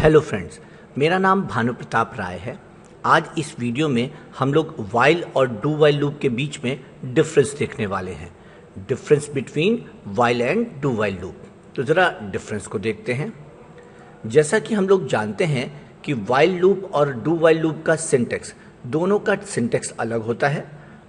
Hello friends, मेरा नाम भानु प्रताप राय है। आज इस वीडियो में हम लोग वाइल और डू वाइल लूप के बीच में डिफरेंस देखने वाले हैं। Difference between while and do while loop. तो ज़रा डिफरेंस को देखते हैं। जैसा कि हम लोग जानते हैं कि वाइल लूप और डू वाइल लूप का सिंटेक्स, दोनों का सिंटेक्स अलग होता है।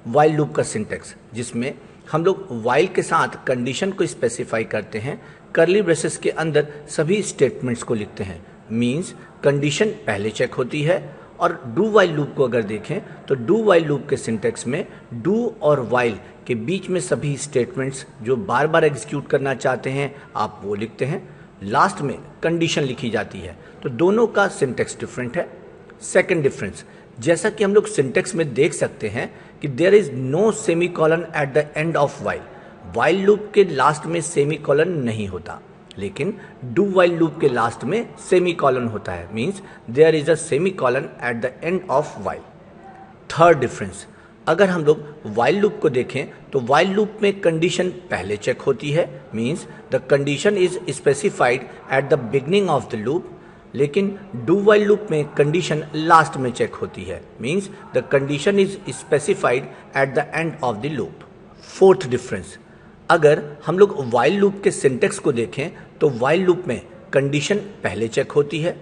वाइल लूप का सिंटेक्स जिसमें हम लोग वाइल के साथ कंडीशन को स्पेसिफाई करते हैं, कर्ली ब्रेसेस के अंदर सभी स्टेटमेंट्स को लिखते हैं, मींस कंडीशन पहले चेक होती है। और डू वाइल लूप को अगर देखें तो डू वाइल लूप के सिंटेक्स में डू और वाइल के बीच में सभी स्टेटमेंट्स जो बार बार एग्जीक्यूट करना चाहते हैं आप वो लिखते हैं, लास्ट में कंडीशन लिखी जाती है। तो दोनों का सिंटेक्स डिफरेंट है। सेकंड डिफरेंस, जैसा कि हम लोग सिंटेक्स में देख सकते हैं कि there is no semicolon at the end of while. While loop के लास्ट में सेमीकोलन नहीं होता, लेकिन डू वाइल लूप के लास्ट में सेमीकोलन होता है, means there is a semicolon at the end of while. Third difference, अगर हम लोग वाइल लूप को देखें तो वाइल लूप में कंडीशन पहले चेक होती है, means the condition is specified at the beginning of the loop. लेकिन डू वाइल लूप में कंडीशन लास्ट में चेक होती है, means the condition is specified at the end of the loop. Fourth difference, अगर हम लोग वाइल लूप के syntax को देखें तो वाइल लूप में कंडीशन पहले चेक होती है।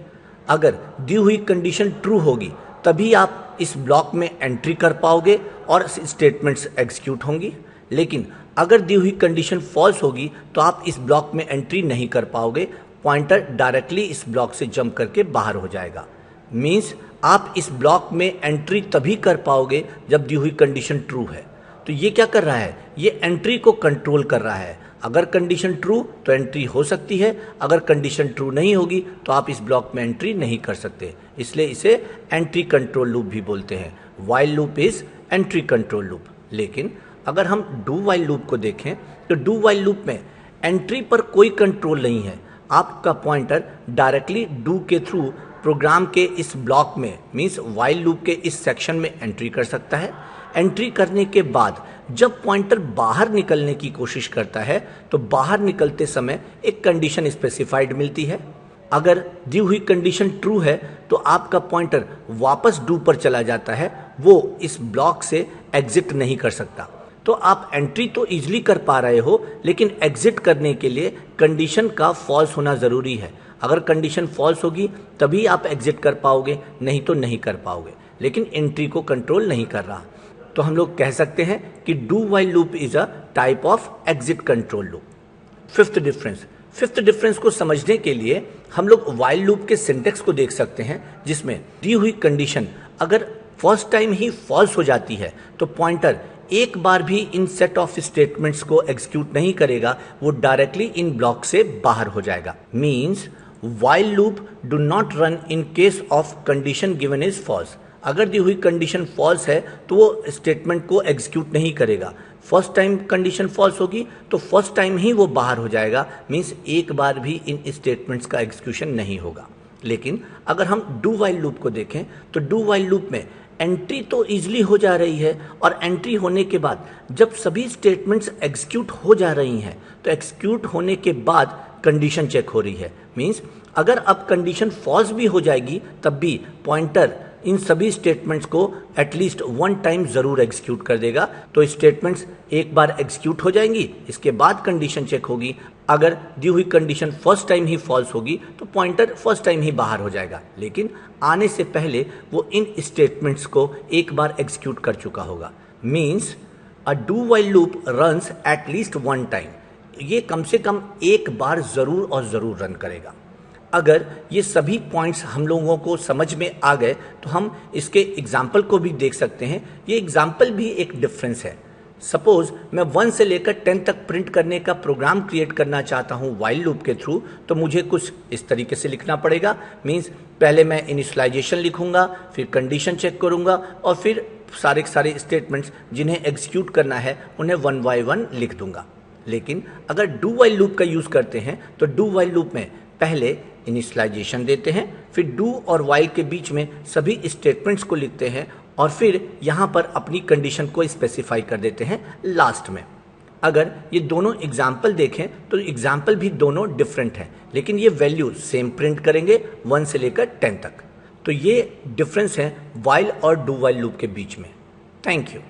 अगर दी हुई कंडीशन ट्रू होगी तभी आप इस ब्लॉक में एंट्री कर पाओगे और स्टेटमेंट्स एग्जीक्यूट होंगी। लेकिन अगर दी हुई कंडीशन फॉल्स होगी तो आप इस ब्लॉक में एंट्री नहीं कर पाओगे, पॉइंटर डायरेक्टली इस ब्लॉक से जंप करके बाहर हो जाएगा। मीन्स आप इस ब्लॉक में एंट्री तभी कर पाओगे जब दी हुई कंडीशन ट्रू है। तो ये क्या कर रहा है, ये एंट्री को कंट्रोल कर रहा है। अगर कंडीशन ट्रू तो एंट्री हो सकती है, अगर कंडीशन ट्रू नहीं होगी तो आप इस ब्लॉक में एंट्री नहीं कर सकते, इसलिए इसे एंट्री कंट्रोल लूप भी बोलते हैं। While loop is entry control loop. लेकिन अगर हम डू वाइल लूप को देखें तो डू वाइल लूप में एंट्री पर कोई कंट्रोल नहीं है। आपका पॉइंटर डायरेक्टली डू के थ्रू प्रोग्राम के इस ब्लॉक में, मीन्स वाइल लूप के इस सेक्शन में एंट्री कर सकता है। एंट्री करने के बाद जब पॉइंटर बाहर निकलने की कोशिश करता है तो बाहर निकलते समय एक कंडीशन स्पेसिफाइड मिलती है। अगर दी हुई कंडीशन ट्रू है तो आपका पॉइंटर वापस डू पर चला जाता है, वो इस ब्लॉक से एग्जिट नहीं कर सकता। तो आप एंट्री तो इजीली कर पा रहे हो, लेकिन एग्जिट करने के लिए कंडीशन का फॉल्स होना जरूरी है। अगर कंडीशन फॉल्स होगी तभी आप एग्जिट कर पाओगे, नहीं तो नहीं कर पाओगे। लेकिन एंट्री को कंट्रोल नहीं कर रहा, तो हम लोग कह सकते हैं कि do while loop is a type of exit control loop. Fifth difference को समझने के लिए हम लोग वाइल लूप के सिंटेक्स को देख सकते हैं, जिसमें दी हुई कंडीशन अगर फर्स्ट टाइम ही फॉल्स हो जाती है तो पॉइंटर एक बार भी इन सेट ऑफ स्टेटमेंट्स को एग्जीक्यूट नहीं करेगा, वो डायरेक्टली इन ब्लॉक से बाहर हो जाएगा। Means while loop do not run in case of condition given is false. अगर दी हुई कंडीशन फॉल्स है तो वो स्टेटमेंट को एग्जीक्यूट नहीं करेगा। फर्स्ट टाइम कंडीशन फॉल्स होगी तो फर्स्ट टाइम ही वो बाहर हो जाएगा, मींस एक बार भी इन स्टेटमेंट्स का एग्जीक्यूशन नहीं होगा। लेकिन अगर हम डू वाइल लूप को देखें तो डू वाइल लूप में एंट्री तो इजीली हो जा रही है, और एंट्री होने के बाद जब सभी स्टेटमेंट्स एग्जीक्यूट हो जा रही हैं तो एग्जीक्यूट होने के बाद कंडीशन चेक हो रही है। मींस अगर अब कंडीशन फॉल्स भी हो जाएगी तब भी पॉइंटर इन सभी स्टेटमेंट्स को एटलीस्ट वन टाइम जरूर एग्जीक्यूट कर देगा। तो स्टेटमेंट्स एक बार एग्जीक्यूट हो जाएंगी, इसके बाद कंडीशन चेक होगी। अगर दी हुई कंडीशन फर्स्ट टाइम ही फॉल्स होगी तो पॉइंटर फर्स्ट टाइम ही बाहर हो जाएगा, लेकिन आने से पहले वो इन स्टेटमेंट्स को एक बार एग्जीक्यूट कर चुका होगा। Means a do while loop runs at least one time. ये कम से कम एक बार जरूर और जरूर रन करेगा। अगर ये सभी पॉइंट्स हम लोगों को समझ में आ गए तो हम इसके एग्जाम्पल को भी देख सकते हैं। ये एग्जाम्पल भी एक डिफरेंस है। सपोज मैं 1 से लेकर 10 तक प्रिंट करने का प्रोग्राम क्रिएट करना चाहता हूँ वाइल लूप के थ्रू, तो मुझे कुछ इस तरीके से लिखना पड़ेगा। मीन्स पहले मैं इनिशियलाइजेशन लिखूंगा, फिर कंडीशन चेक करूंगा, और फिर सारे सारे स्टेटमेंट्स जिन्हें एग्जीक्यूट करना है उन्हें 1 बाय 1 लिख दूंगा। लेकिन अगर डू वाइल लूप का यूज करते हैं तो डू वाइल लूप में पहले इनिशियलाइजेशन देते हैं, फिर डू और वाइल के बीच में सभी स्टेटमेंट्स को लिखते हैं, और फिर यहाँ पर अपनी कंडीशन को स्पेसिफाई कर देते हैं लास्ट में। अगर ये दोनों एग्जाम्पल देखें तो एग्जाम्पल भी दोनों डिफरेंट हैं, लेकिन ये वैल्यू सेम प्रिंट करेंगे 1 से लेकर 10 तक। तो ये डिफरेंस है वाइल और डू वाइल लूप के बीच में। Thank you.